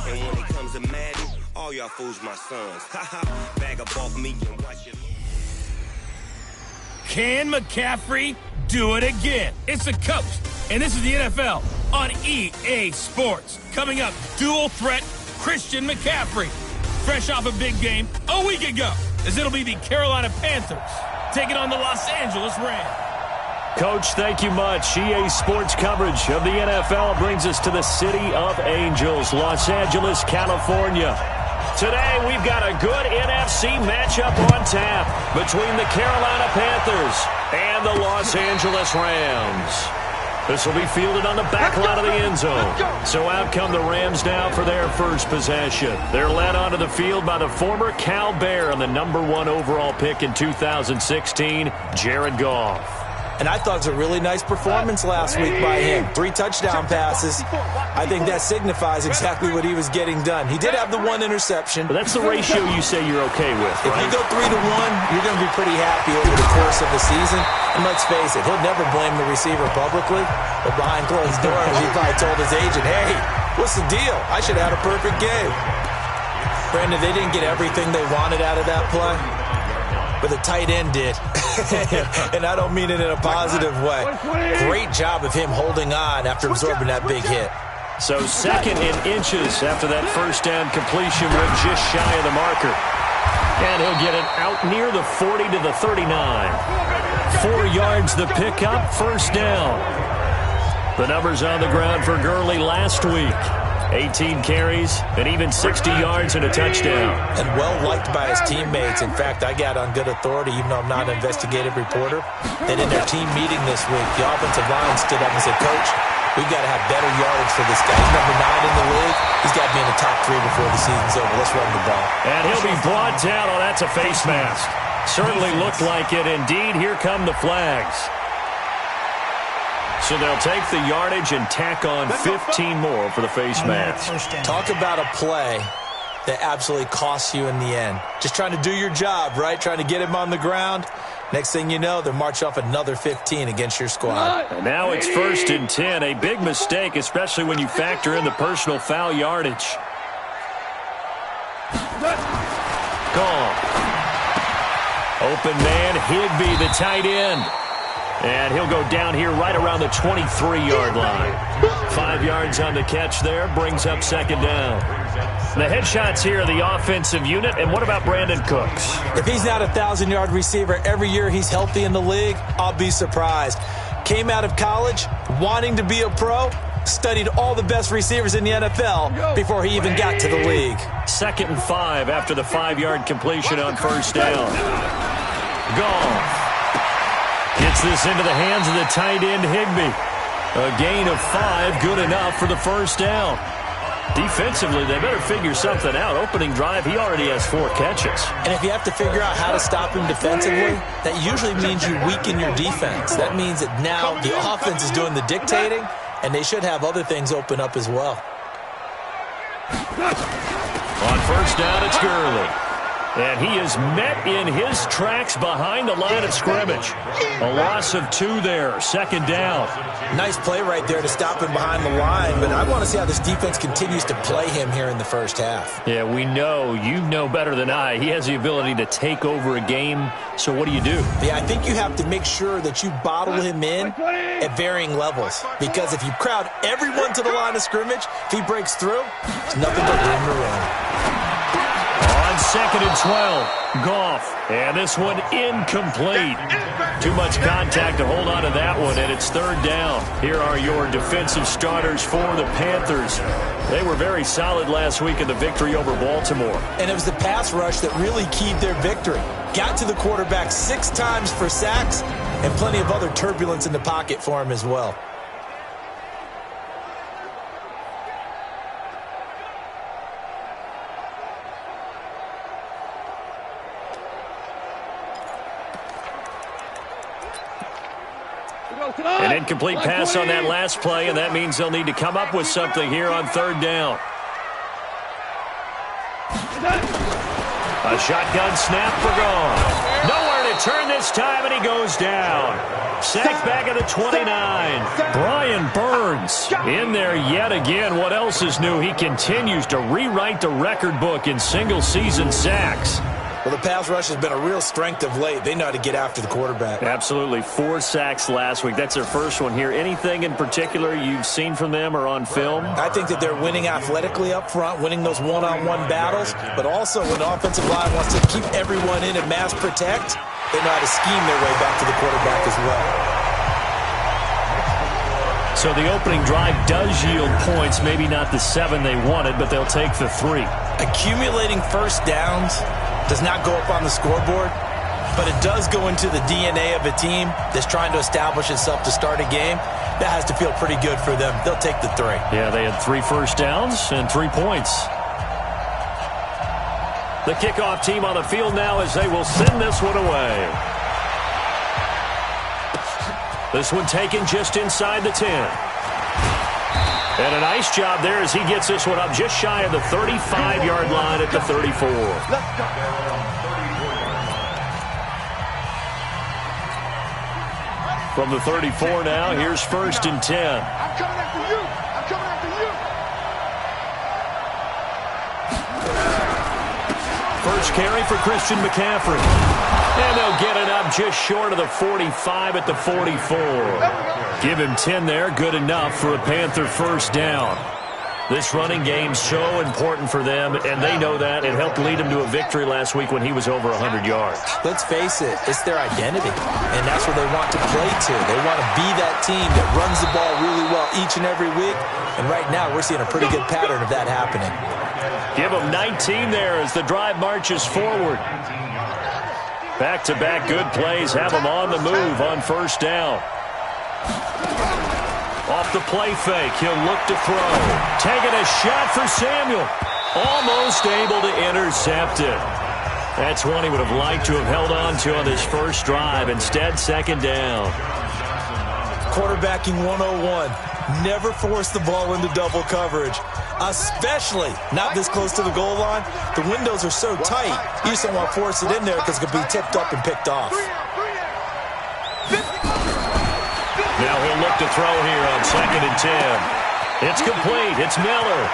And when it comes to Madden, all y'all fools my sons. Haha, bag up off me and watch it. Can McCaffrey do it again? It's the coach, and this is the NFL on EA Sports. Coming up, dual threat Christian McCaffrey. Fresh off a big game a week ago, as it'll be the Carolina Panthers taking on the Los Angeles Rams. Coach, thank you much. EA Sports coverage of the NFL brings us to the City of Angels, Los Angeles, California. Today, we've got a good NFC matchup on tap between the Carolina Panthers and the Los Angeles Rams. This will be fielded on the back line of the end zone. So out come the Rams now for their first possession. They're led onto the field by the former Cal Bear and the #1 overall pick in 2016, Jared Goff. And I thought it was a really nice performance last week by him. 3 touchdown passes. I think that signifies exactly what he was getting done. He did have the 1 interception. But that's the ratio you say you're okay with, right? If you go 3-1, you're going to be pretty happy over the course of the season. And let's face it, he'll never blame the receiver publicly. But behind closed doors, he probably told his agent, hey, what's the deal? I should have had a perfect game. Brandon, they didn't get everything they wanted out of that play. But the tight end did. And I don't mean it in a positive way. Great job of him holding on after absorbing that big hit. So 2nd in inches after that first down completion went just shy of the marker. And he'll get it out near the 40 to the 39. 4 yards the pickup, first down. The numbers on the ground for Gurley last week. 18 carries and even 60 yards and a touchdown. And well-liked by his teammates. In fact, I got on good authority, even though I'm not an investigative reporter, that in their team meeting this week, the offensive line stood up and said, Coach, we've got to have better yardage for this guy. He's number 9 in the league. He's got to be in the top 3 before the season's over. Let's run the ball. And he'll be brought down. Oh, that's a face mask. Certainly looked like it. Indeed, here come the flags. So they'll take the yardage and tack on 15 more for the face mask. Talk about a play that absolutely costs you in the end. Just trying to do your job, right? Trying to get him on the ground. Next thing you know, they'll march off another 15 against your squad. And now it's 1st and 10. A big mistake, especially when you factor in the personal foul yardage. Gone. Open man, Higbee, the tight end. And he'll go down here right around the 23-yard line. 5 yards on the catch there, brings up 2nd down. The headshots here are the offensive unit. And what about Brandon Cooks? If he's not a 1,000-yard receiver every year he's healthy in the league, I'll be surprised. Came out of college wanting to be a pro, studied all the best receivers in the NFL before he even got to the league. 2nd and 5 after the 5-yard completion on first down. Goff gets this into the hands of the tight end, Higbee. A gain of 5, good enough for the first down. Defensively, they better figure something out. Opening drive, he already has 4 catches. And if you have to figure out how to stop him defensively, that usually means you weaken your defense. That means that now the offense is doing the dictating, and they should have other things open up as well. On first down, it's Gurley. And he is met in his tracks behind the line of scrimmage. A loss of 2 there, 2nd down. Nice play right there to stop him behind the line, but I want to see how this defense continues to play him here in the first half. Yeah, we know. You know better than I. He has the ability to take over a game, so what do you do? Yeah, I think you have to make sure that you bottle him in at varying levels, because if you crowd everyone to the line of scrimmage, if he breaks through, it's nothing but room to run. On 2nd and 12, Goff. And this one incomplete. Too much contact to hold on to that one, and it's 3rd down. Here are your defensive starters for the Panthers. They were very solid last week in the victory over Baltimore. And it was the pass rush that really keyed their victory. Got to the quarterback 6 times for sacks, and plenty of other turbulence in the pocket for him as well. An incomplete pass on that last play, and that means they'll need to come up with something here on 3rd down. A shotgun snap for Goff. Nowhere to return this time, and he goes down. Sacked back at the 29. Brian Burns in there yet again. What else is new? He continues to rewrite the record book in single-season sacks. Well, the pass rush has been a real strength of late. They know how to get after the quarterback. Absolutely. 4 sacks last week. That's their first one here. Anything in particular you've seen from them or on film? I think that they're winning athletically up front, winning those one-on-one battles, but also when the offensive line wants to keep everyone in and mass protect, they know how to scheme their way back to the quarterback as well. So the opening drive does yield points, maybe not the 7 they wanted, but they'll take the 3. Accumulating first downs does not go up on the scoreboard, but it does go into the DNA of a team that's trying to establish itself to start a game. That has to feel pretty good for them. They'll take the 3. Yeah, they had 3 first downs and 3 points. The kickoff team on the field now as they will send this one away. This one taken just inside the 10. And a nice job there as he gets this one up just shy of the 35-yard line at the 34. From the 34 now, here's 1st and 10. I'm coming after you. I'm coming after you. First carry for Christian McCaffrey. And they'll get it up just short of the 45 at the 44. Give him 10 there, good enough for a Panther first down. This running game so important for them, and they know that. It helped lead them to a victory last week when he was over 100 yards. Let's face it, it's their identity, and that's where they want to play to. They want to be that team that runs the ball really well each and every week, and right now we're seeing a pretty good pattern of that happening. Give them 19 there as the drive marches forward. Back-to-back good plays have them on the move on first down. Off the play fake, he'll look to throw. Taking a shot for Samuel. Almost able to intercept it. That's one he would have liked to have held on to on this first drive. Instead, second down. Quarterbacking 101. Never force the ball into double coverage, especially not this close to the goal line. The windows are so tight, you just don't want to force it in there because it could be tipped up and picked off. Now he'll look to throw here on 2nd and 10. It's complete. It's Miller.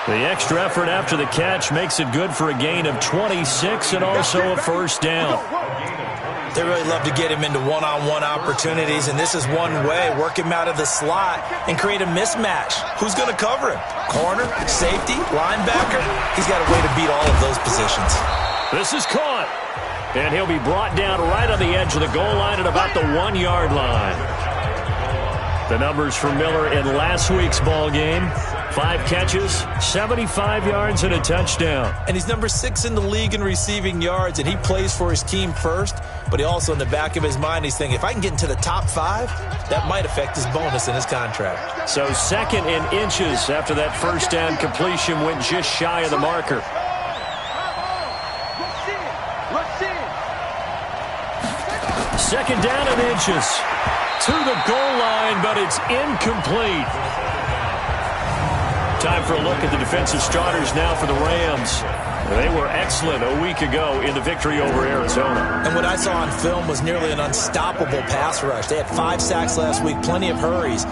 The extra effort after the catch makes it good for a gain of 26 and also a first down. They really love to get him into one-on-one opportunities, and this is one way. Work him out of the slot and create a mismatch. Who's going to cover him? Corner, safety, linebacker? He's got a way to beat all of those positions. This is caught. And he'll be brought down right on the edge of the goal line at about the 1-yard line. The numbers for Miller in last week's ball game: 5 catches, 75 yards, and a touchdown. And he's number 6 in the league in receiving yards, and he plays for his team first, but he also in the back of his mind, he's thinking, if I can get into the top 5, that might affect his bonus in his contract. So 2nd in inches after that first down completion went just shy of the marker. Second down in inches to the goal line, but it's incomplete. Time for a look at the defensive starters now for the Rams. They were excellent a week ago in the victory over Arizona. And what I saw on film was nearly an unstoppable pass rush. They had 5 sacks last week, plenty of hurries.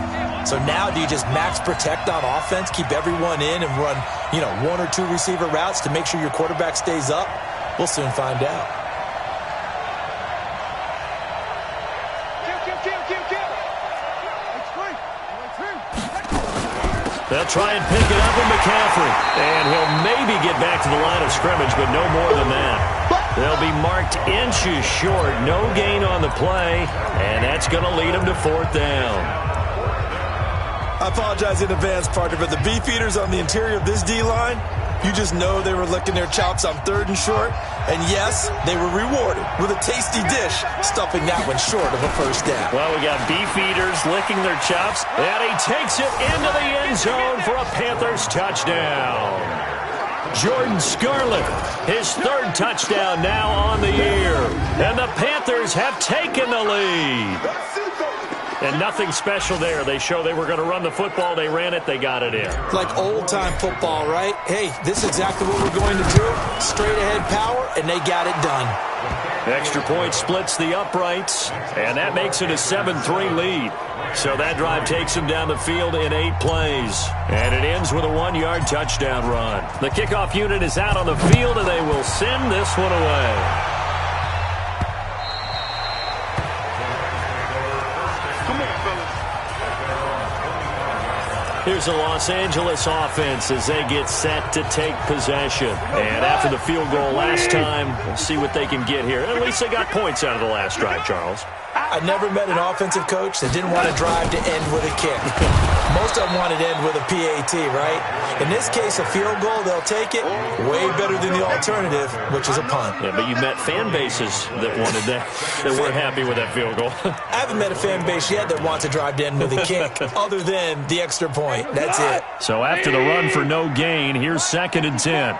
So now do you just max protect on offense, keep everyone in and run, 1 or 2 receiver routes to make sure your quarterback stays up? We'll soon find out. They'll try and pick it up with McCaffrey. And he'll maybe get back to the line of scrimmage, but no more than that. They'll be marked inches short. No gain on the play, and that's going to lead them to 4th down. I apologize in advance, partner, but the beefeaters on the interior of this D-line, you just know they were licking their chops on 3rd and short. And yes, they were rewarded with a tasty dish, stuffing that one short of a first down. Well, we got beefeaters licking their chops, and he takes it into the end zone for a Panthers touchdown. Jordan Scarlett, his 3rd touchdown now on the year. And the Panthers have taken the lead. And nothing special there. They show they were going to run the football. They ran it. They got it in. Like old-time football, right? Hey, this is exactly what we're going to do. Straight-ahead power, and they got it done. Extra point splits the uprights, and that makes it a 7-3 lead. So that drive takes them down the field in 8 plays. And it ends with a 1-yard touchdown run. The kickoff unit is out on the field, and they will send this one away. Here's the Los Angeles offense as they get set to take possession. And after the field goal last time, we'll see what they can get here. At least they got points out of the last drive, Charles. I never met an offensive coach that didn't want to drive to end with a kick. Most of them wanted to end with a PAT, right? In this case, a field goal, they'll take it. Way better than the alternative, which is a punt. Yeah, but you met fan bases that wanted that, that weren't happy with that field goal. I haven't met a fan base yet that wants to drive to end with a kick, other than the extra point. That's it. So after the run for no gain, here's 2nd and 10.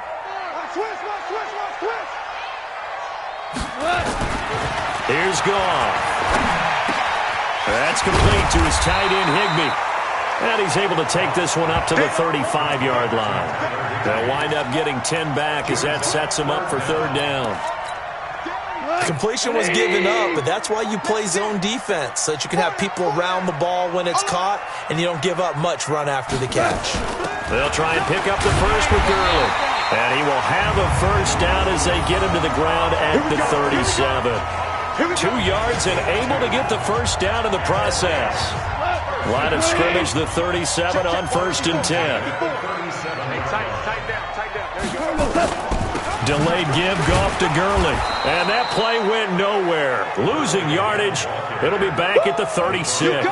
Here's Goff. That's complete to his tight end, Higbee. And he's able to take this one up to the 35-yard line. They'll wind up getting 10 back as that sets him up for 3rd down. The completion was given up, but that's why you play zone defense, so that you can have people around the ball when it's caught, and you don't give up much run after the catch. They'll try and pick up the first with Gurley. And he will have a 1st down as they get him to the ground at the 37. 2 yards and able to get the 1st down in the process. Line of scrimmage, the 37 on 1st and 10. Delayed give, Goff to Gurley. And that play went nowhere. Losing yardage. It'll be back at the 36.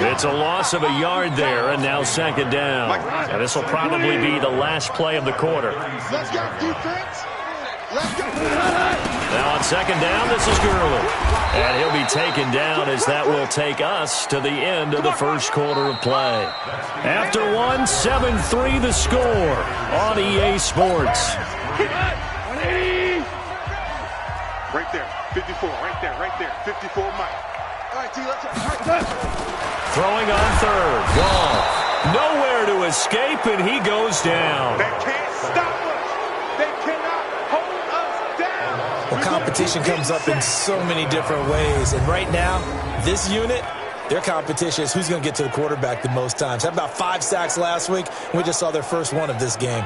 It's a loss of a yard there, and now 2nd down. And this will probably be the last play of the quarter. Let's go, defense. Let's go. Now on 2nd down, this is Gurley. And he'll be taken down as that will take us to the end of the 1st quarter of play. After 7-3 the score on EA Sports. Right there, 54, right there, 54, Mike. All right, T, let's go. Throwing on 3rd. Goff. Nowhere to escape, and he goes down. They can't stop us. They cannot hold us down. Well, competition comes up in so many different ways, and right now, this unit, their competition is who's going to get to the quarterback the most times. Had about 5 sacks last week, and we just saw their first one of this game.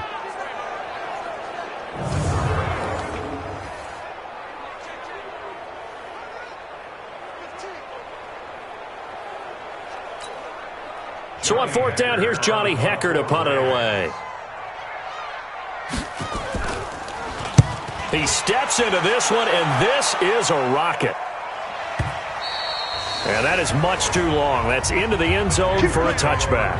So on 4th down, here's Johnny Hecker to punt it away. He steps into this one, and this is a rocket. And that is much too long. That's into the end zone for a touchback.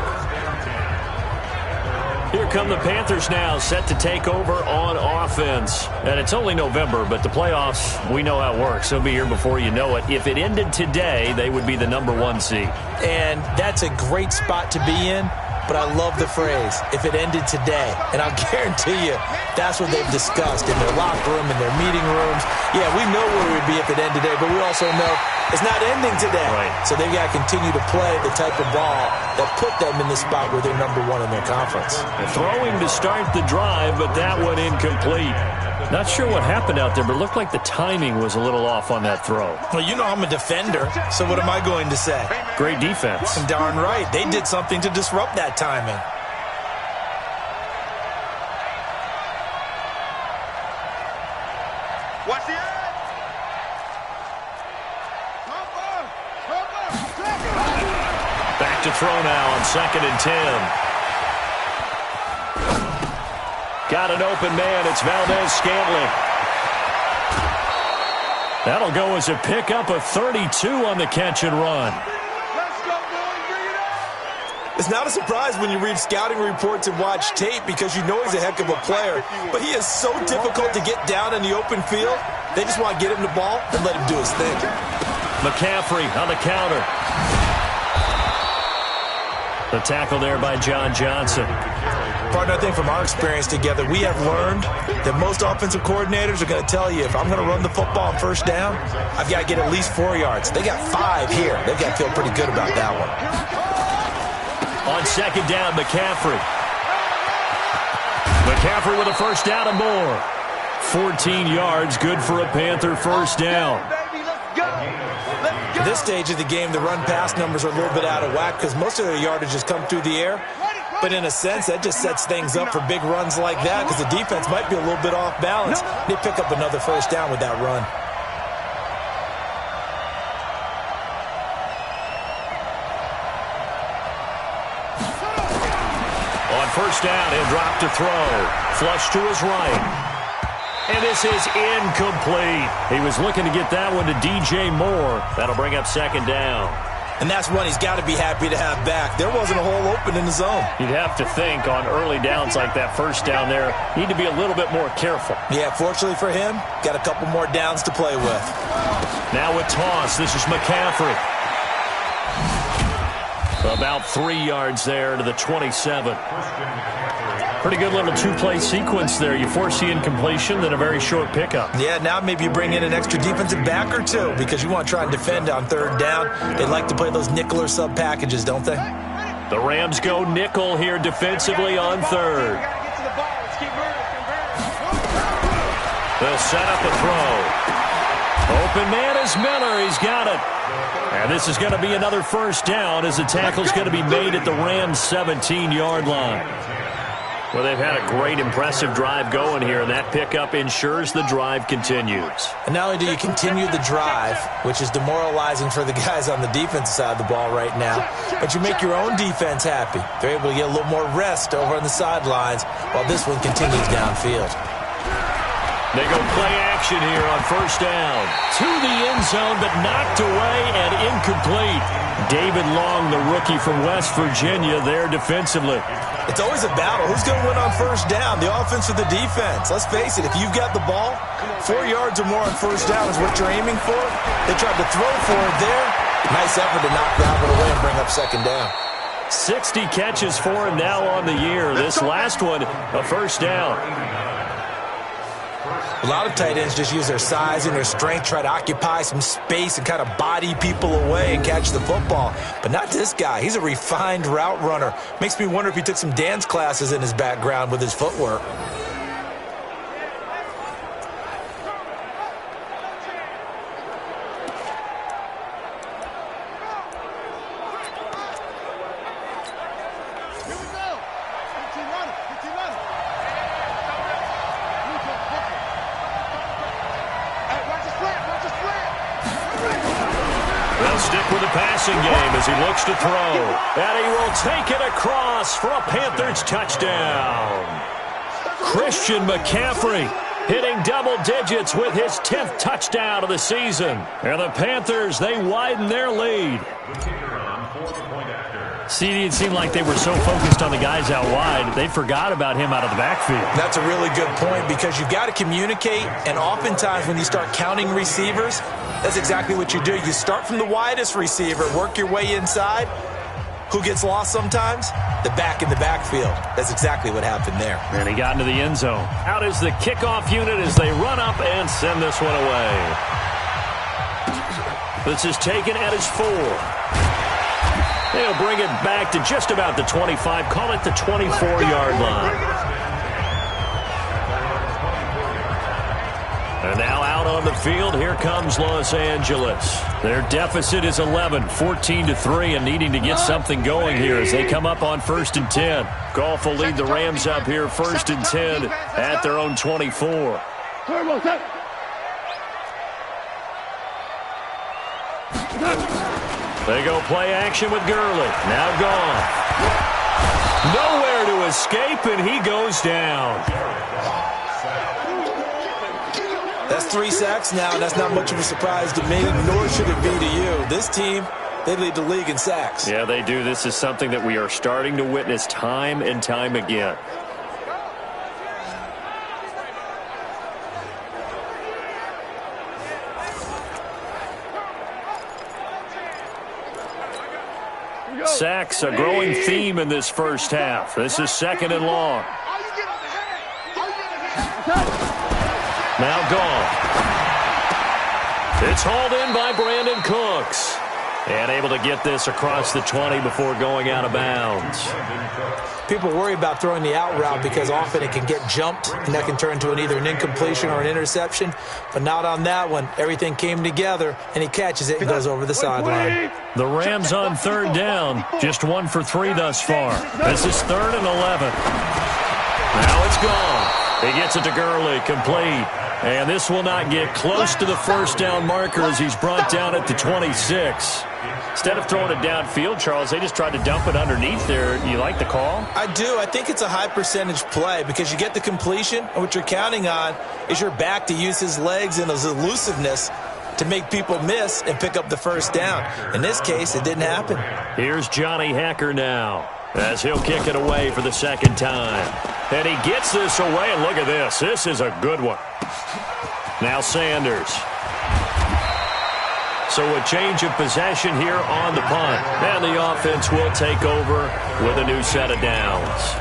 Here come the Panthers now, set to take over on offense. And it's only November, but the playoffs, we know how it works. They'll be here before you know it. If it ended today, they would be the #1 seed. And that's a great spot to be in, but I love the phrase, if it ended today. And I'll guarantee you, that's what they've discussed in their locker room, in their meeting rooms. Yeah, we know where we'd be if it ended today, but we also know it's not ending today. Right. So they've got to continue to play the type of ball that put them in the spot where they're #1 in their conference. Throwing to start the drive, but that one incomplete. Not sure what happened out there, but it looked like the timing was a little off on that throw. Well, you know I'm a defender, so what am I going to say? Great defense. Darn right. They did something to disrupt that timing. Watch the end. Back to throw now on 2nd and 10. Got an open man. It's Valdez-Scantling. That'll go as a pickup of 32 on the catch and run. Let's go, boys. Bring it up. It's not a surprise when you read scouting reports and watch tape because you know he's a heck of a player. But he is so difficult to get down in the open field. They just want to get him the ball and let him do his thing. McCaffrey on the counter. The tackle there by John Johnson. Partner, I think from our experience together, we have learned that most offensive coordinators are going to tell you, if I'm going to run the football on first down, I've got to get at least 4 yards. They got 5 here. They've got to feel pretty good about that one. On second down, McCaffrey. McCaffrey with a first down and more. 14 yards, good for a Panther first down. At this stage of the game, the run-pass numbers are a little bit out of whack because most of their yardage has come through the air. But in a sense, that just sets things up for big runs like that because the defense might be a little bit off balance. They pick up another first down with that run. On first down, he'll drop to throw. Flush to his right. And this is incomplete. He was looking to get that one to DJ Moore. That'll bring up second down. And that's one he's got to be happy to have back. There wasn't a hole open in the zone. You'd have to think on early downs like that first down there, need to be a little bit more careful. Yeah, fortunately for him, got a couple more downs to play with. Now with toss, this is McCaffrey. About 3 yards there to the 27. Pretty good little two-play sequence there. You force the incompletion, then a very short pickup. Yeah, now maybe you bring in an extra defensive back or two because you want to try and defend on third down. They like to play those nickel or sub packages, don't they? The Rams go nickel here defensively on third. They'll set up a throw. Open man is Miller. He's got it. And this is going to be another first down as the tackle's going to be made at the Rams' 17-yard line. Well, they've had a great, impressive drive going here, and that pickup ensures the drive continues. And not only do you continue the drive, which is demoralizing for the guys on the defensive side of the ball right now, but you make your own defense happy. They're able to get a little more rest over on the sidelines while this one continues downfield. They go play action here on first down. To the end zone, but knocked away and incomplete. David Long, the rookie from West Virginia, there defensively. It's always a battle. Who's going to win on first down, the offense or the defense? Let's face it, if you've got the ball, 4 yards or more on first down is what you're aiming for. They tried to throw for it there. Nice effort to knock that one away and bring up second down. 60 catches for him now on the year. This last one, a first down. A lot of tight ends just use their size and their strength, try to occupy some space and kind of body people away and catch the football. But not this guy. He's a refined route runner. Makes me wonder if he took some dance classes in his background with his footwork. Game as he looks to throw, and he will take it across for a Panthers touchdown. Christian McCaffrey hitting double digits with his 10th touchdown of the season. And the Panthers, they widen their lead. See, it seemed like they were so focused on the guys out wide, they forgot about him out of the backfield. That's a really good point because you've got to communicate, and oftentimes when you start counting receivers, that's exactly what you do. You start from the widest receiver, work your way inside. Who gets lost sometimes? The back in the backfield. That's exactly what happened there. And he got into the end zone. Out is the kickoff unit as they run up and send this one away. This is taken at his 4. They'll bring it back to just about the 25. Call it the 24-yard line. And now out on the field, here comes Los Angeles. Their deficit is 11, 14-3, and needing to get something going here as they come up on 1st and 10. Goff will lead the Rams up here 1st and 10 at their own 24. They go play action with Gurley. Now gone. Nowhere to escape, and he goes down. That's 3 sacks now, and that's not much of a surprise to me, nor should it be to you. This team, they lead the league in sacks. Yeah, they do. This is something that we are starting to witness time and time again. Sacks, a growing theme in this first half. This is 2nd and long. Now gone. It's hauled in by Brandon Cooks. And able to get this across the 20 before going out of bounds. People worry about throwing the out route because often it can get jumped, and that can turn into either an incompletion or an interception. But not on that one. Everything came together, and he catches it and goes over the sideline. The Rams on 3rd down. Just 1 for 3 thus far. This is 3rd and 11. Now it's gone. He gets it to Gurley, complete. And this will not get close to the first down marker as he's brought down at the 26. Instead of throwing it downfield, Charles, they just tried to dump it underneath there. You like the call? I do. I think it's a high percentage play because you get the completion, and what you're counting on is your back to use his legs and his elusiveness to make people miss and pick up the first down. In this case, it didn't happen. Here's Johnny Hacker now as he'll kick it away for the 2nd time. And he gets this away, and look at this. This is a good one. Now Sanders. So a change of possession here on the punt. And the offense will take over with a new set of downs.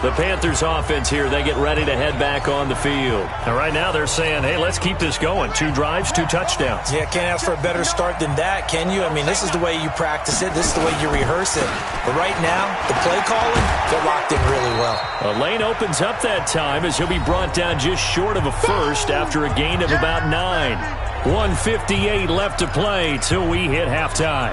The Panthers offense here, they get ready to head back on the field. And right now they're saying, hey, let's keep this going. 2 drives, 2 touchdowns. Yeah, can't ask for a better start than that, can you? I mean, this is the way you practice it. This is the way you rehearse it. But right now, the play calling, they're locked in really well. A lane opens up that time as he'll be brought down just short of a first after a gain of about 9. 1:58 left to play till we hit halftime.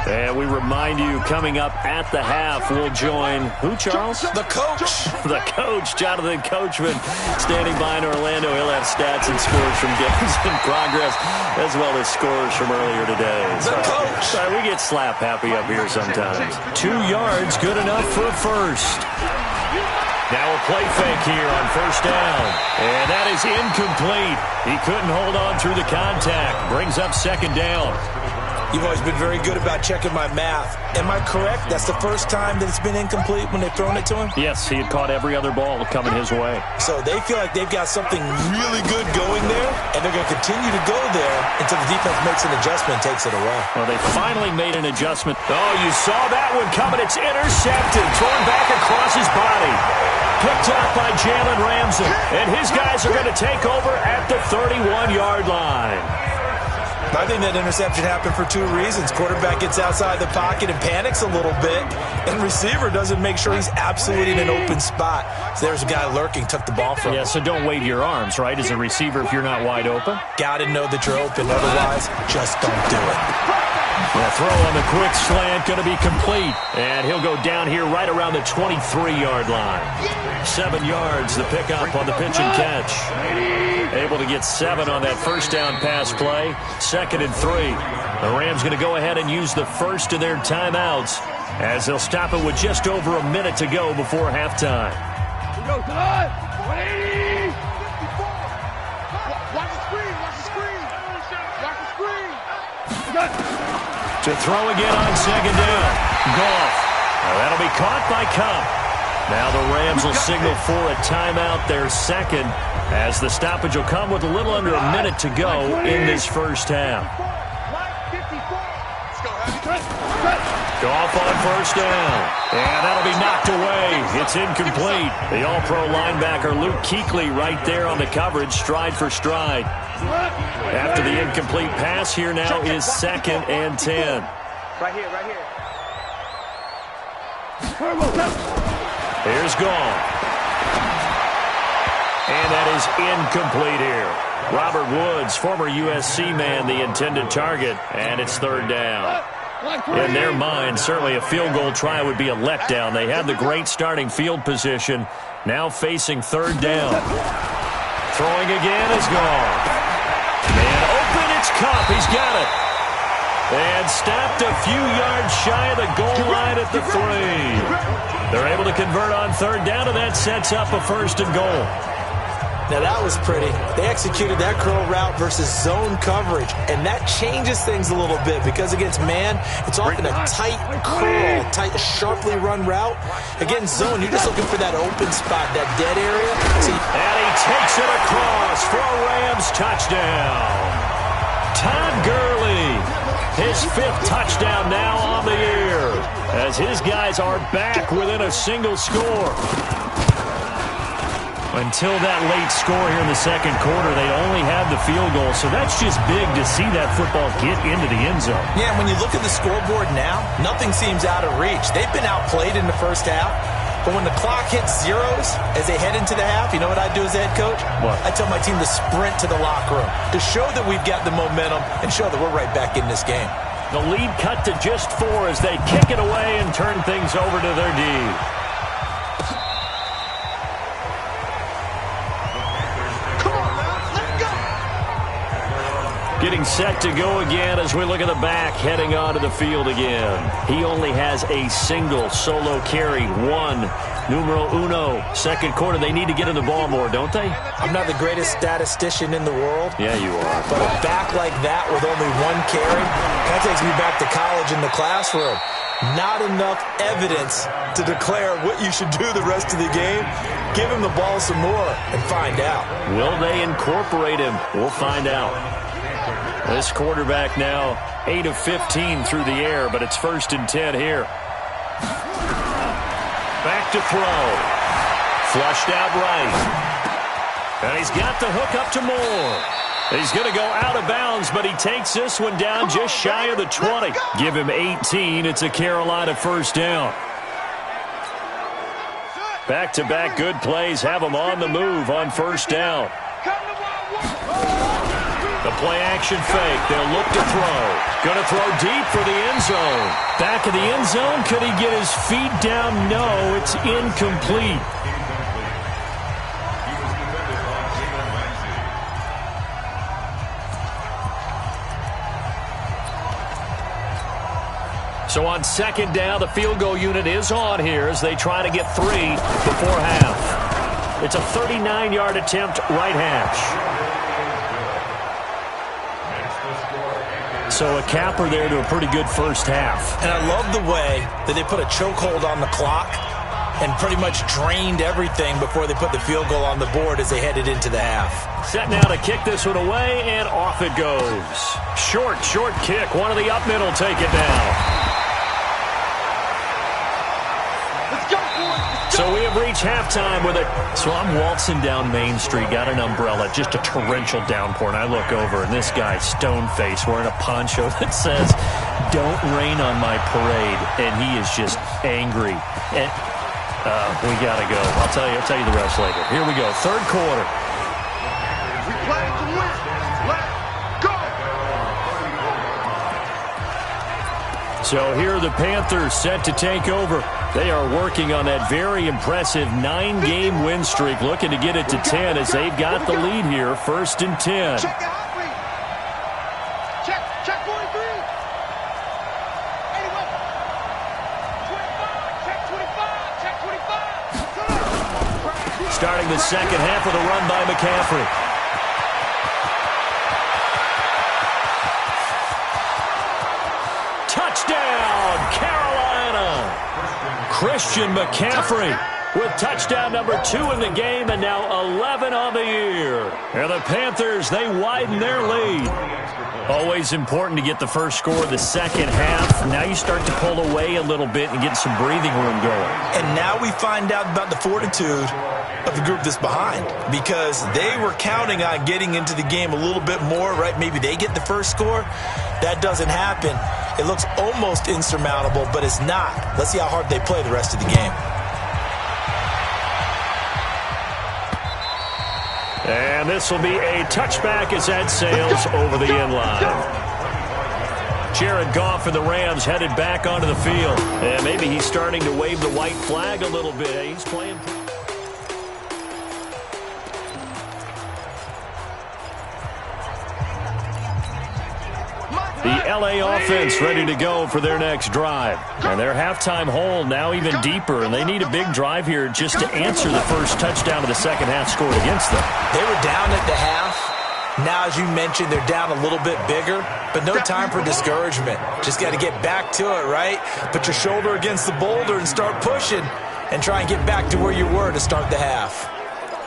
And we remind you, coming up at the half, we'll join who, Charles? The coach. The coach, Jonathan Coachman, standing by in Orlando. He'll have stats and scores from games in progress, as well as scores from earlier today. The coach. Sorry, we get slap happy up here sometimes. 2 yards, good enough for a first. Now a play fake here on first down. And that is incomplete. He couldn't hold on through the contact. Brings up 2nd down. You've always been very good about checking my math. Am I correct? That's the first time that it's been incomplete when they've thrown it to him? Yes, he had caught every other ball coming his way. So they feel like they've got something really good going there, and they're going to continue to go there until the defense makes an adjustment and takes it away. Well, they finally made an adjustment. Oh, you saw that one coming. It's intercepted. Thrown back across his body. Picked up by Jalen Ramsey. And his guys are going to take over at the 31-yard line. I think that interception happened for 2 reasons. Quarterback gets outside the pocket and panics a little bit, and receiver doesn't make sure he's absolutely in an open spot. So there's a guy lurking, took the ball from him. Yeah, so don't wave your arms, right, as a receiver if you're not wide open. Got to know that you're open. Otherwise, just don't do it. The throw on the quick slant going to be complete. And he'll go down here right around the 23-yard line. 7 yards, the pickup on the pitch and catch. Able to get 7 on that first down pass play. 2nd and 3. The Rams going to go ahead and use the first of their timeouts as they'll stop it with just over a minute to go before halftime. Watch the screen. Watch the screen. To throw again on 2nd down. Goff. Now that'll be caught by Cup. Now the Rams will signal for a timeout, their 2nd, as the stoppage will come with a little under a minute to go in this first half. Goff on first down. And that'll be knocked away. It's incomplete. The all-pro linebacker Luke Kuechly right there on the coverage, stride for stride. After the incomplete pass, here now is 2nd and 10. Right here. Here's Goff. And that is incomplete here. Robert Woods, former USC man, the intended target, and it's 3rd down. In their mind, certainly a field goal try would be a letdown. They had the great starting field position, now facing 3rd down. Throwing again is Goff. And open, it's Cup. He's got it. And stopped a few yards shy of the goal line at the 3. They're able to convert on 3rd down, and that sets up a 1st and goal. Now that was pretty. They executed that curl route versus zone coverage, and that changes things a little bit because against man, it's often a tight curl, tight, sharply run route. Against zone, you're just looking for that open spot, that dead area. And he takes it across for a Rams touchdown. Todd Gurley His 5th touchdown now on the year, as his guys are back within a single score. Until that late score here in the second quarter, they only had the field goal, so that's just big to see that football get into the end zone. Yeah, when you look at the scoreboard now, nothing seems out of reach. They've been outplayed in the first half, but when the clock hits zeros as they head into the half, you know what I do as a head coach? What? I tell my team to sprint to the locker room to show that we've got the momentum and show that we're right back in this game. The lead cut to just 4 as they kick it away and turn things over to their D. Getting set to go again as we look at the back heading onto the field again. He only has a single solo carry, 1, numero uno. Second quarter, they need to get in the ball more, don't they? I'm not the greatest statistician in the world. Yeah, you are. But a back like that with only 1 carry, that takes me back to college in the classroom. Not enough evidence to declare what you should do the rest of the game. Give him the ball some more and find out. Will they incorporate him? We'll find out. This quarterback now 8 of 15 through the air, but it's 1st and 10 here. Back to throw. Flushed out right. And he's got the hook up to Moore. He's going to go out of bounds, but he takes this one down just shy of the 20. Give him 18. It's a Carolina 1st down. Back-to-back good plays have him on the move on 1st down. The play-action fake. They'll look to throw. Going to throw deep for the end zone. Back of the end zone. Could he get his feet down? No, it's incomplete. So on 2nd down, the field goal unit is on here as they try to get 3 before half. It's a 39-yard attempt, right hash. So a capper there to a pretty good first half. And I love the way that they put a chokehold on the clock and pretty much drained everything before they put the field goal on the board as they headed into the half. Set now to kick this one away, and off it goes. Short kick. One of the up middle take it now. So we have reached halftime with it. So I'm waltzing down Main Street, got an umbrella, just a torrential downpour, and I look over, and this guy, stone-faced, wearing a poncho that says, "Don't rain on my parade," and he is just angry. And we got to go. I'll tell you the rest later. Here we go, 3rd quarter. We play to win. Let's go. So here are the Panthers set to take over. They are working on that very impressive 9-game win streak, looking to get it to 10 as they've got the lead here, 1st and 10. Check the hot read. Check 43. 81. 25. Check 25. Starting the second half with a run by McCaffrey. Touchdown, Carolina! Christian McCaffrey with touchdown number 2 in the game, and now 11 on the year. And the Panthers, they widen their lead. Always important to get the first score of the second half. Now you start to pull away a little bit and get some breathing room going. And now we find out about the fortitude of the group that's behind, because they were counting on getting into the game a little bit more, right? Maybe they get the first score. That doesn't happen. It looks almost insurmountable, but it's not. Let's see how hard they play the rest of the game. And this will be a touchback as that sails over the end line. Jared Goff for the Rams headed back onto the field. And maybe he's starting to wave the white flag a little bit. He's playing. The LA offense ready to go for their next drive. And their halftime hole now even deeper, and they need a big drive here just to answer the first touchdown of the second half scored against them. They were down at the half. Now, as you mentioned, they're down a little bit bigger, but no time for discouragement. Just got to get back to it, right? Put your shoulder against the boulder and start pushing and try and get back to where you were to start the half.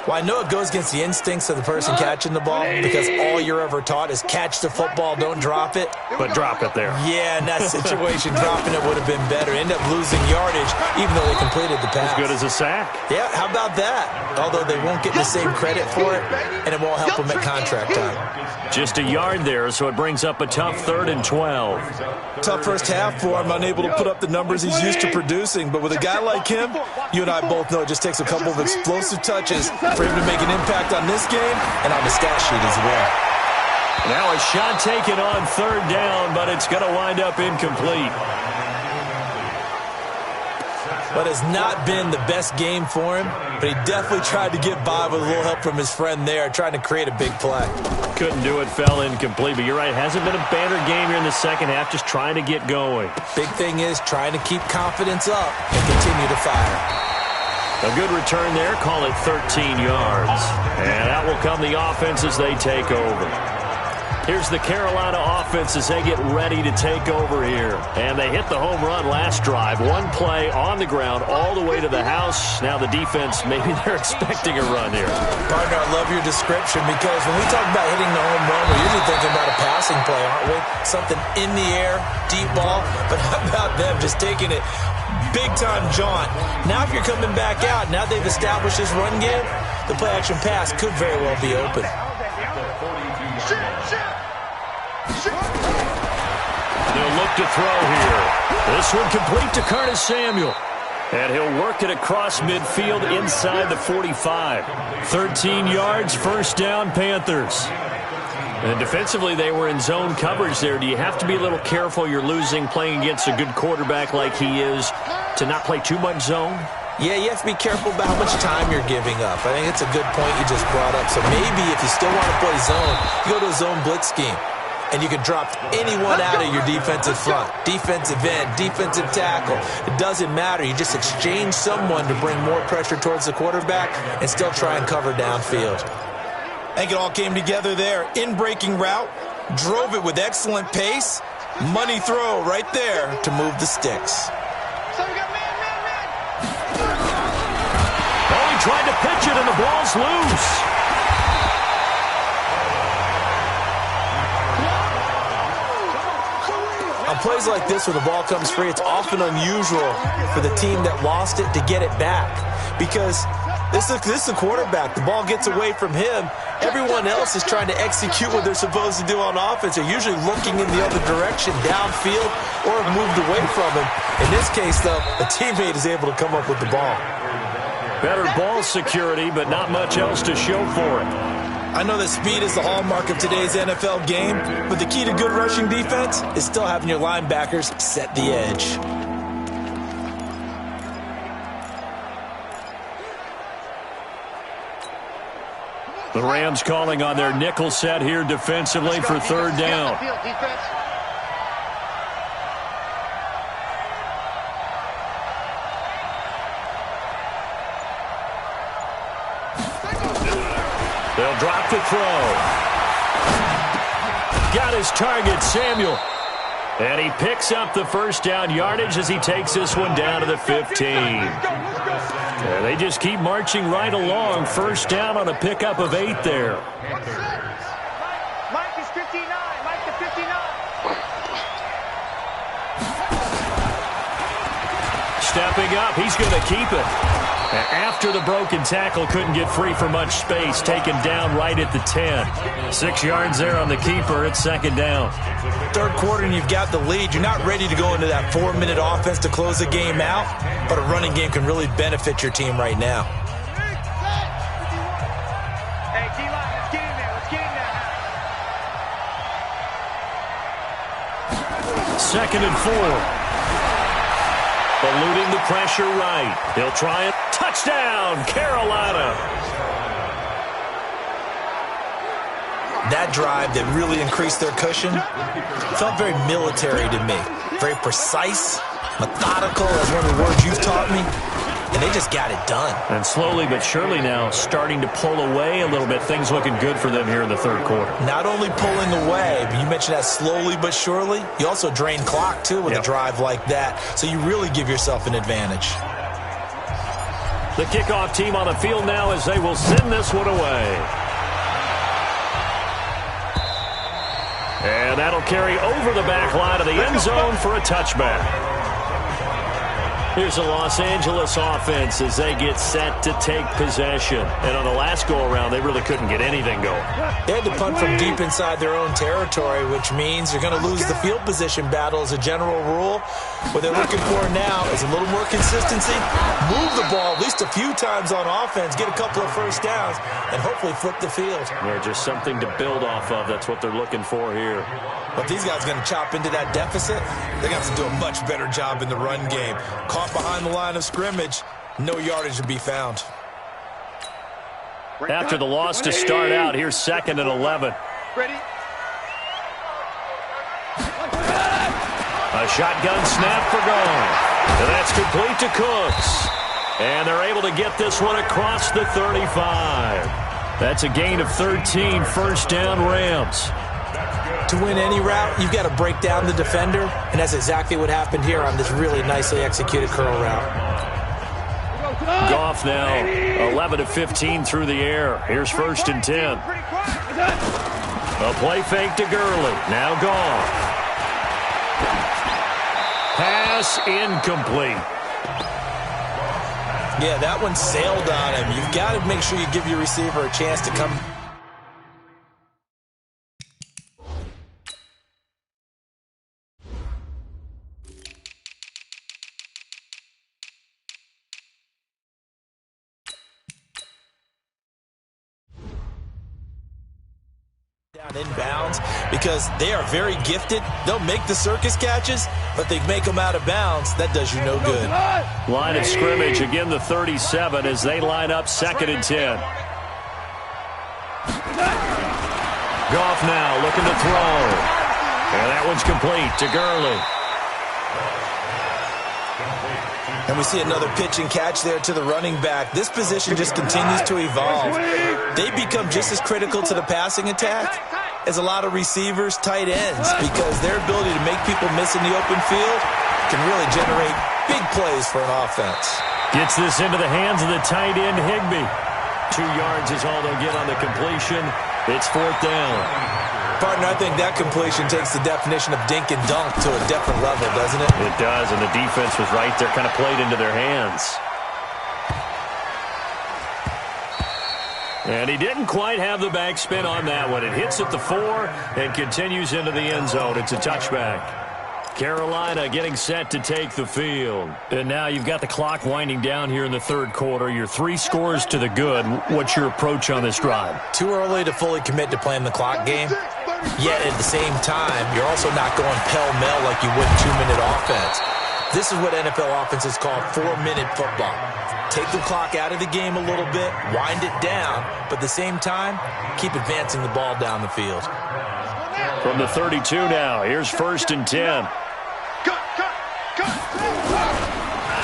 Well, I know it goes against the instincts of the person catching the ball because all you're ever taught is catch the football, don't drop it. But drop it there. Yeah, in that situation, dropping it would have been better. End up losing yardage even though they completed the pass. As good as a sack. Yeah, how about that? Although they won't get the same credit for it, and it won't help them at contract time. Just a yard there, so it brings up a tough 3rd and 12. Tough first half for him, unable to put up the numbers he's used to producing. But with a guy like him, you and I both know it just takes a couple of explosive touches for him to make an impact on this game and on the stat sheet as well. Now a shot taken on 3rd down, but it's going to wind up incomplete. But it's not been the best game for him, but he definitely tried to get by with a little help from his friend there, trying to create a big play. Couldn't do it, fell incomplete, but you're right, hasn't been a banner game here in the second half, just trying to get going. Big thing is trying to keep confidence up and continue to fire. A good return there, call it 13 yards. And that will come the offense as they take over. Here's the Carolina offense as they get ready to take over here. And they hit the home run last drive. One play on the ground all the way to the house. Now the defense, maybe they're expecting a run here. Partner, I love your description because when we talk about hitting the home run, we're usually thinking about a passing play, aren't we? Something in the air, deep ball. But how about them just taking it big-time jaunt? Now if you're coming back out, now they've established this run game, the play-action pass could very well be open. They'll look to throw here. This one complete to Curtis Samuel. And he'll work it across midfield inside the 45. 13 yards, 1st down, Panthers. And defensively, they were in zone coverage there. Do you have to be a little careful you're losing playing against a good quarterback like he is to not play too much zone? Yeah, you have to be careful about how much time you're giving up. I think it's a good point you just brought up. So maybe if you still want to play zone, you go to a zone blitz scheme. And you can drop anyone out of your defensive front. Defensive end, defensive tackle. It doesn't matter. You just exchange someone to bring more pressure towards the quarterback and still try and cover downfield. I think it all came together there. In-breaking route, drove it with excellent pace. Money throw right there to move the sticks. Oh, he tried to pitch it and the ball's loose. On plays like this where the ball comes free, it's often unusual for the team that lost it to get it back. Because this is the quarterback. The ball gets away from him. Everyone else is trying to execute what they're supposed to do on offense. They're usually looking in the other direction, downfield, or have moved away from him. In this case, though, a teammate is able to come up with the ball. Better ball security, but not much else to show for it. I know that speed is the hallmark of today's NFL game, but the key to good rushing defense is still having your linebackers set the edge. The Rams calling on their nickel set here defensively for 3rd down. They'll drop the throw. Got his target, Samuel. And he picks up the 1st down yardage as he takes this one down to the 15. And they just keep marching right along. 1st down on a pickup of 8 there. Mike is 59. Mike to 59. Stepping up, he's going to keep it. After the broken tackle, couldn't get free for much space. Taken down right at the 10. 6 yards there on the keeper. It's 2nd down. 3rd quarter and you've got the lead. You're not ready to go into that 4-minute offense to close the game out, but a running game can really benefit your team right now. Hey, D-line, let's get in there. Let's get in there. 2nd and 4. Eluding the pressure right. He'll try it. Touchdown, Carolina. That drive that really increased their cushion felt very military to me. Very precise, methodical, as one of the words you've taught me. And they just got it done. And slowly but surely now starting to pull away a little bit. Things looking good for them here in the 3rd quarter. Not only pulling away, but you mentioned that slowly but surely. You also drain clock, too, with a drive like that. So you really give yourself an advantage. The kickoff team on the field now as they will send this one away. And that'll carry over the back line of the end zone for a touchback. Here's the Los Angeles offense as they get set to take possession. And on the last go-around, they really couldn't get anything going. They had to punt from deep inside their own territory, which means you're going to lose the field position battle as a general rule. What they're looking for now is a little more consistency, move the ball at least a few times on offense, get a couple of first downs, and hopefully flip the field. Yeah, just something to build off of. That's what they're looking for here. But these guys are going to chop into that deficit. They're going to have to do a much better job in the run game. Caught behind the line of scrimmage, no yardage to be found. After the loss to start out, here's 2nd and 11. Ready? A shotgun snap for Gone. And that's complete to Cooks. And they're able to get this one across the 35. That's a gain of 13, first down Rams. To win any route, you've got to break down the defender, and that's exactly what happened here on this really nicely executed curl route. Goff now 11 of 15 through the air. Here's 1st and 10. A play fake to Gurley. Now Goff. Pass incomplete. Yeah, that one sailed on him. You've got to make sure you give your receiver a chance to come. Inbounds because they are very gifted. They'll make the circus catches, but they make them out of bounds. That does you no good. Line of scrimmage, again the 37 as they line up 2nd and 10. Goff now looking to throw. And that one's complete to Gurley. And we see another pitch and catch there to the running back. This position just continues to evolve. They become just as critical to the passing attack as a lot of receivers, tight ends, because their ability to make people miss in the open field can really generate big plays for an offense. Gets this into the hands of the tight end, Higbee. 2 yards is all they'll get on the completion. It's 4th down. Partner, I think that completion takes the definition of dink and dunk to a different level, doesn't it? It does, and the defense was right there, kind of played into their hands. And he didn't quite have the backspin on that one. It hits at the 4 and continues into the end zone. It's a touchback. Carolina getting set to take the field. And now you've got the clock winding down here in the 3rd quarter. You're 3 scores to the good. What's your approach on this drive? Too early to fully commit to playing the clock game. Yet at the same time, you're also not going pell-mell like you would 2-minute offense. This is what NFL offenses call 4-minute football. Take the clock out of the game a little bit, wind it down, but at the same time, keep advancing the ball down the field. From the 32 now, here's 1st and 10.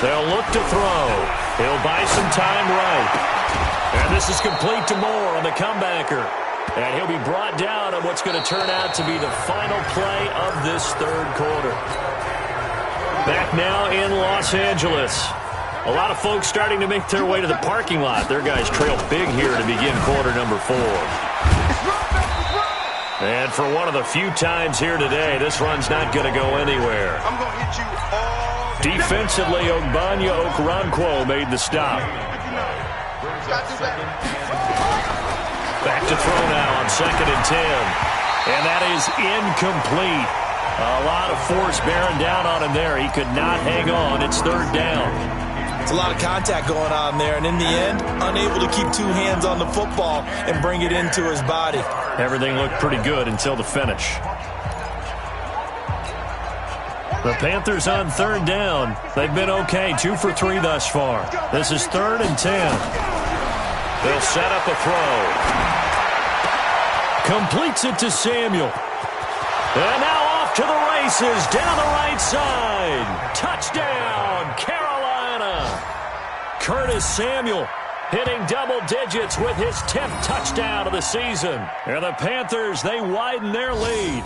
They'll look to throw. He'll buy some time right. And this is complete to Moore on the comebacker. And he'll be brought down on what's going to turn out to be the final play of this 3rd quarter. Back now in Los Angeles. A lot of folks starting to make their way to the parking lot. Their guys trail big here to begin quarter number 4. And for one of the few times here today, this run's not going to go anywhere. I'm going to hit you all. Defensively, Ogbanya Okoronkwo made the stop. Back to throw now on 2nd and 10. And that is incomplete. A lot of force bearing down on him there. He could not hang on. It's 3rd down. It's a lot of contact going on there, and in the end, unable to keep 2 hands on the football and bring it into his body. Everything looked pretty good until the finish. The Panthers on 3rd down. They've been okay, 2 for 3 thus far. This is 3rd and 10. They'll set up a throw. Completes it to Samuel. And now off to the races down the right side. Touchdown, Carolina. Curtis Samuel hitting double digits with his 10th touchdown of the season. And the Panthers, they widen their lead.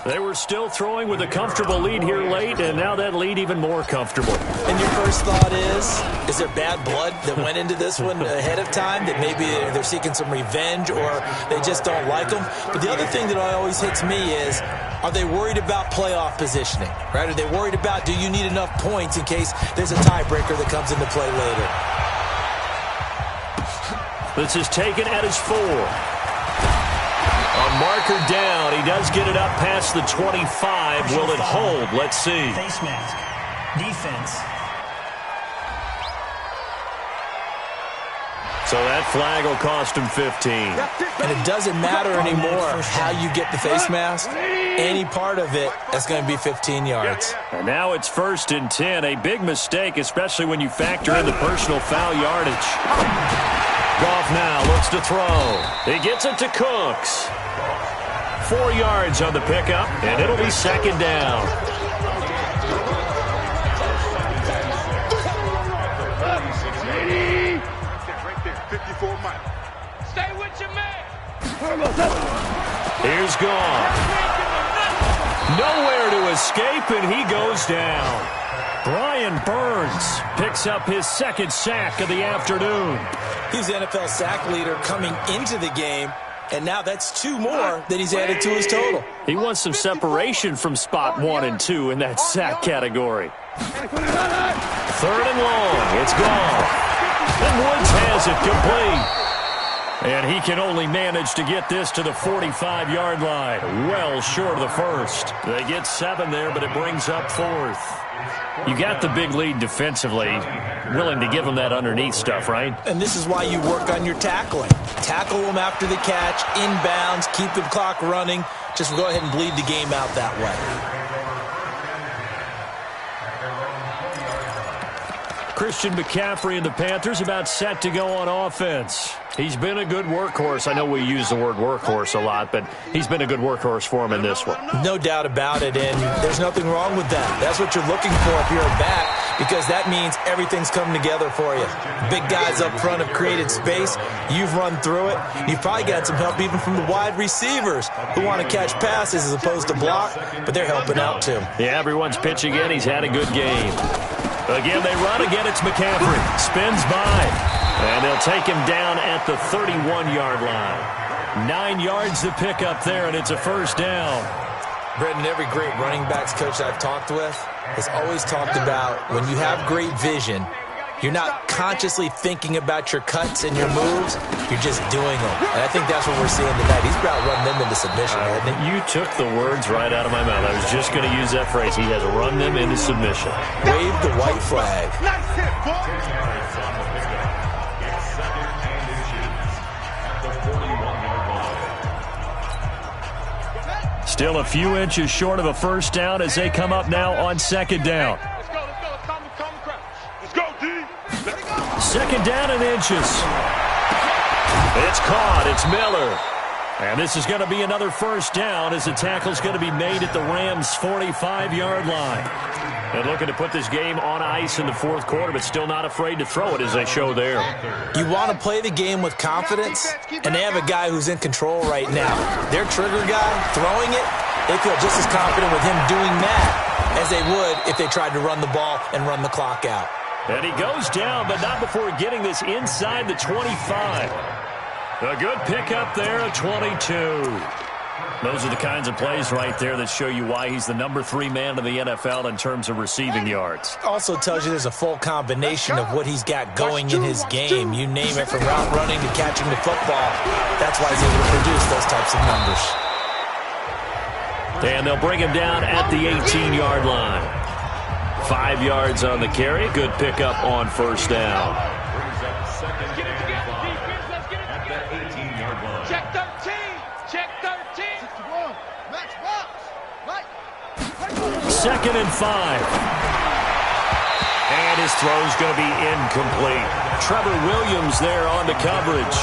They were still throwing with a comfortable lead here late, and now that lead even more comfortable. And your first thought is there bad blood that went into this one ahead of time, that maybe they're seeking some revenge or they just don't like them? But the other thing that always hits me is, are they worried about playoff positioning, right? Are they worried about, do you need enough points in case there's a tiebreaker that comes into play later? This is taken at his 4. A marker down. He does get it up past the 25. Will it hold? Let's see. Face mask. Defense. So that flag will cost him 15. And it doesn't matter anymore how you get the face mask. Any part of it, that's going to be 15 yards. And now it's 1st and 10. A big mistake, especially when you factor in the personal foul yardage. Goff now looks to throw. He gets it to Cooks. 4 yards on the pickup, and it'll be 2nd down. Right there, 54 Mike. Stay with your man. Here's Goff. Nowhere to escape, and he goes down. Brian Burns picks up his 2nd sack of the afternoon. He's the NFL sack leader coming into the game, and now that's 2 more that he's added to his total. He wants some separation from spot 1 and 2 in that sack category. 3rd and long. It's Goff. And Woods has it complete. And he can only manage to get this to the 45-yard line. Well short of the 1st. They get 7 there, but it brings up 4th. You got the big lead defensively. Willing to give them that underneath stuff, right? And this is why you work on your tackling. Tackle them after the catch, inbounds, keep the clock running. Just go ahead and bleed the game out that way. Christian McCaffrey and the Panthers about set to go on offense. He's been a good workhorse. I know we use the word workhorse a lot, but he's been a good workhorse for him in this one. No doubt about it, and there's nothing wrong with that. That's what you're looking for if you're a back, because that means everything's coming together for you. Big guys up front have created space. You've run through it. You've probably got some help even from the wide receivers who want to catch passes as opposed to block, but they're helping out too. Yeah, everyone's pitching in. He's had a good game. Again, they run. Again, it's McCaffrey. Spins by. And they'll take him down at the 31-yard line. 9 yards to pick up there, and it's a 1st down. Brendan, every great running backs coach I've talked with has always talked about when you have great vision, you're not consciously thinking about your cuts and your moves. You're just doing them. And I think that's what we're seeing tonight. He's about run them into submission, hasn't he? You took the words right out of my mouth. I was just going to use that phrase. He has run them into submission. Wave the white flag. Nice hit, boy. Still a few inches short of a 1st down as they come up now on 2nd down. Let's go. Calm crouch. Let's go, D. 2nd down and inches. It's caught. It's Miller. And this is going to be another 1st down as the tackle's going to be made at the Rams' 45-yard line. And looking to put this game on ice in the 4th quarter, but still not afraid to throw it as they show there. You want to play the game with confidence, and they have a guy who's in control right now. Their trigger guy, throwing it, they feel just as confident with him doing that as they would if they tried to run the ball and run the clock out. And he goes down, but not before getting this inside the 25. A good pickup there at 22. Those are the kinds of plays right there that show you why he's the number 3 man in the NFL in terms of receiving yards. Also tells you there's a full combination of what he's got going in his game. You name it, from route running to catching the football. That's why he's able to produce those types of numbers. And they'll bring him down at the 18-yard line. 5 yards on the carry. Good pickup on 1st down. Let's get it together, defense. Let's get it together. 18-yard line. Check 13. Check 13. 61. Max box. Right. 2nd and 5. And his throw's going to be incomplete. Trevor Williams there on the coverage.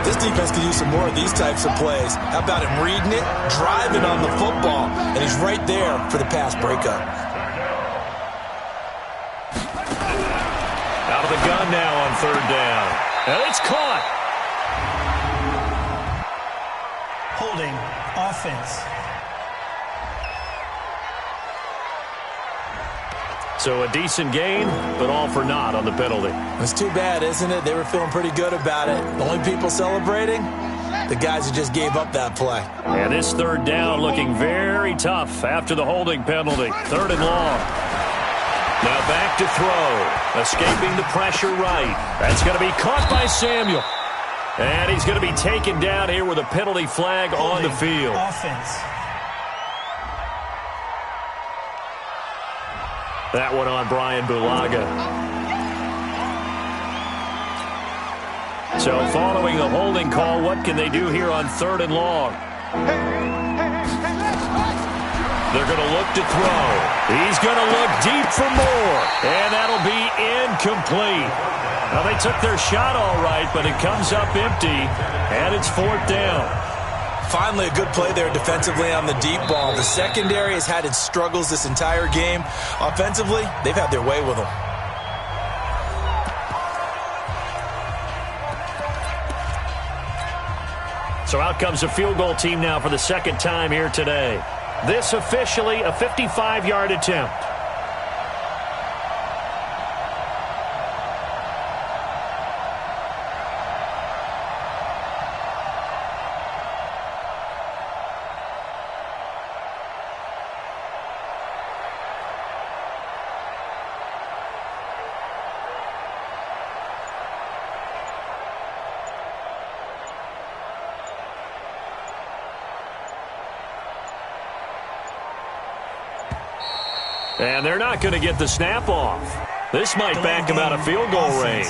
This defense could use some more of these types of plays. How about him reading it, driving on the football, and he's right there for the pass breakup. Out of the gun now on 3rd down. And it's caught. Holding offense. So a decent game, but all for naught on the penalty. It's too bad, isn't it? They were feeling pretty good about it. The only people celebrating? The guys who just gave up that play. And this third down looking very tough after the holding penalty. 3rd and long. Now back to throw. Escaping the pressure right. That's going to be caught by Samuel. And he's going to be taken down here with a penalty flag on the field. Offense. That one on Brian Bulaga. So following the holding call, what can they do here on 3rd and long? They're going to look to throw. He's going to look deep for more. And that'll be incomplete. Well, they took their shot all right, but it comes up empty, and it's 4th down. Finally, a good play there defensively on the deep ball. The secondary has had its struggles this entire game. Offensively, they've had their way with them. So out comes a field goal team now for the 2nd time here today. This officially a 55-yard attempt. And they're not going to get the snap off. This might back them out of field goal range.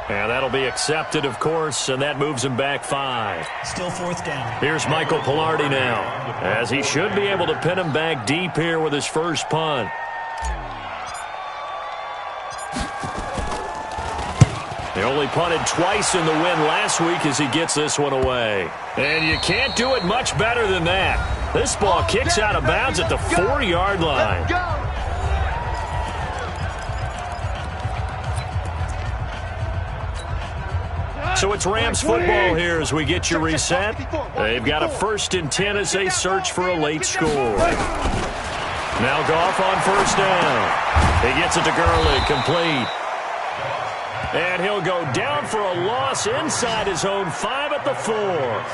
And that'll be accepted, of course, and that moves him back 5. Still 4th down. Here's Michael Pilardi now, as he should be able to pin him back deep here with his first punt. He only punted twice in the win last week as he gets this one away. And you can't do it much better than that. This ball kicks out of bounds at the 4-yard line. So it's Rams football here as we get you reset. They've got a 1st and 10 as they search for a late score. Now Goff on 1st down. He gets it to Gurley, complete. And he'll go down for a loss inside his own 5 at the 4.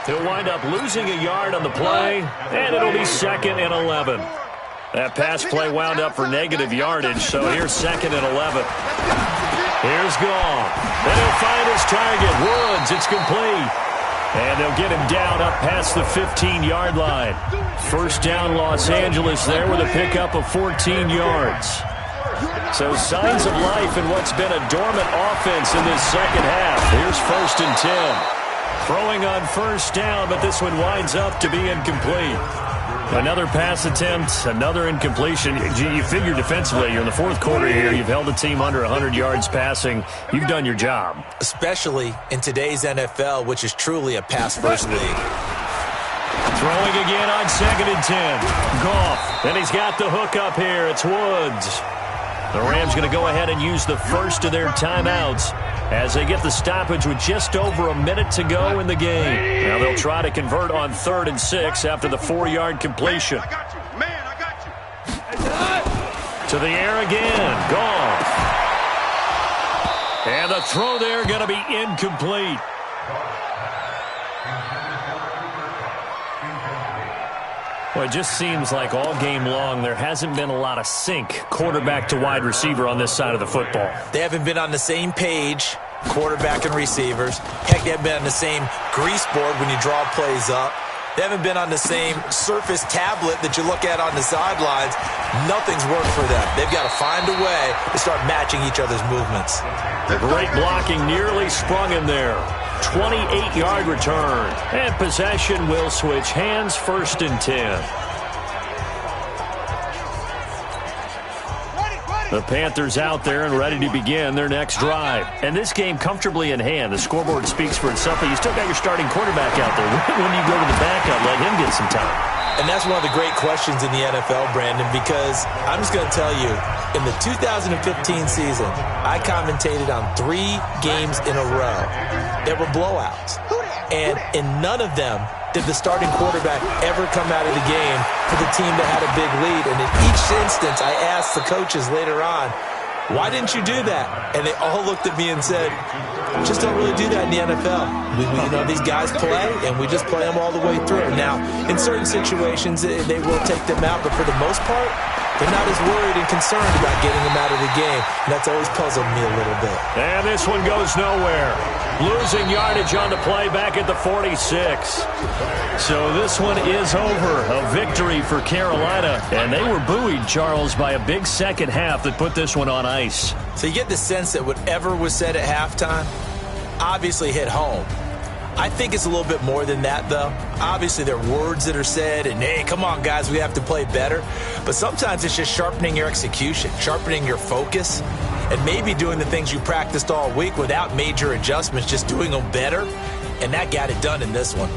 He'll wind up losing a yard on the play, and it'll be 2nd and 11. That pass play wound up for negative yardage, so here's 2nd and 11. Here's Goff. Then he'll find his target, Woods. It's complete. And they'll get him down up past the 15-yard line. 1st down Los Angeles there with a pickup of 14 yards. So signs of life in what's been a dormant offense in this 2nd half. Here's 1st and 10. Throwing on 1st down, but this one winds up to be incomplete. Another pass attempt, another incompletion. You figure defensively, you're in the 4th quarter here. You've held the team under 100 yards passing. You've done your job. Especially in today's NFL, which is truly a pass-first league. Throwing again on 2nd and 10. Goff. And he's got the hook up here. It's Woods. The Rams going to go ahead and use the first of their timeouts as they get the stoppage with just over a minute to go in the game. Now they'll try to convert on 3rd and 6 after the 4-yard completion. I got you. Man, I got you. To the air again. Goff. And the throw there going to be incomplete. Well, it just seems like all game long there hasn't been a lot of sync quarterback to wide receiver on this side of the football. They haven't been on the same page, quarterback and receivers. Heck, they haven't been on the same grease board when you draw plays up. They haven't been on the same Surface tablet that you look at on the sidelines. Nothing's worked for them. They've got to find a way to start matching each other's movements. Great blocking, nearly sprung him there. 28-yard return. And possession will switch hands, 1st and 10. The Panthers out there and ready to begin their next drive. And this game comfortably in hand. The scoreboard speaks for itself, but you still got your starting quarterback out there. When do you go to the backup, let him get some time? And that's one of the great questions in the NFL, Brandon, because I'm just going to tell you, in the 2015 season, I commentated on 3 games in a row that were blowouts. And in none of them did the starting quarterback ever come out of the game for the team that had a big lead. And in each instance, I asked the coaches later on, why didn't you do that? And they all looked at me and said, just don't really do that in the NFL. These guys play, and we just play them all the way through. Now, in certain situations, they will take them out, but for the most part, they're not as worried and concerned about getting them out of the game. And that's always puzzled me a little bit. And this one goes nowhere. Losing yardage on the play back at the 46. So this one is over. A victory for Carolina. And they were buoyed, Charles, by a big second half that put this one on ice. So you get the sense that whatever was said at halftime obviously hit home. I think it's a little bit more than that, though. Obviously, there are words that are said, and, hey, come on, guys, we have to play better. But sometimes it's just sharpening your execution, sharpening your focus, and maybe doing the things you practiced all week without major adjustments, just doing them better. And that got it done in this one.